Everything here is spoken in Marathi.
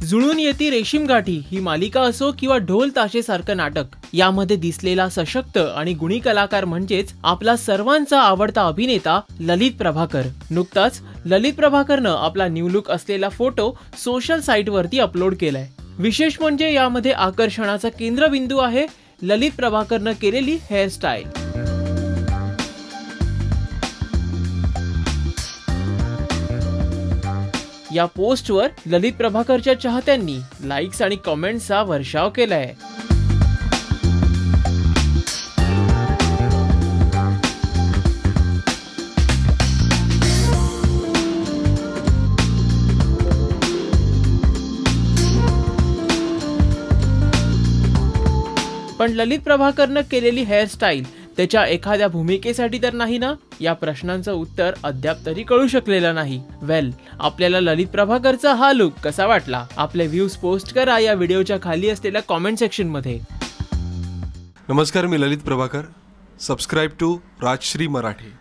जुळून येती रेशीम गाठी ही मालिका असो किंवा ढोल ताशे सारखं नाटक, यामध्ये दिसलेला सशक्त आणि गुणी कलाकार म्हणजेच आपला सर्वांचा आवडता अभिनेता ललित प्रभाकर। नुकताच ललित प्रभाकरनं आपला न्यू लुक असलेला फोटो सोशल साइट वरती अपलोड केलाय। विशेष म्हणजे यामध्ये आकर्षणाचा केंद्रबिंदू आहे ललित प्रभाकरनं केलेली हेअरस्टाईल। या पोस्टवर ललित प्रभाकरच्या चाहत्यांनी लाईक्स आणि कमेंट्सचा वर्षाव केलाय। पण ललित प्रभाकरनं केलेली हेअरस्टाईल त्याच्या एखाद्या भूमिकेसाठी तर नाही ना, या प्रश्नांचं उत्तर अद्याप तरी कळू शकलेलं नाही। आपल्याला ललित प्रभाकरचा हा लुक कसा वाटला? आपले व्ह्यूज पोस्ट करा या व्हिडिओच्या खाली असलेल्या कमेंट सेक्शन मध्ये। नमस्कार, मी ललित प्रभाकर। Subscribe to Rajshri Marathi.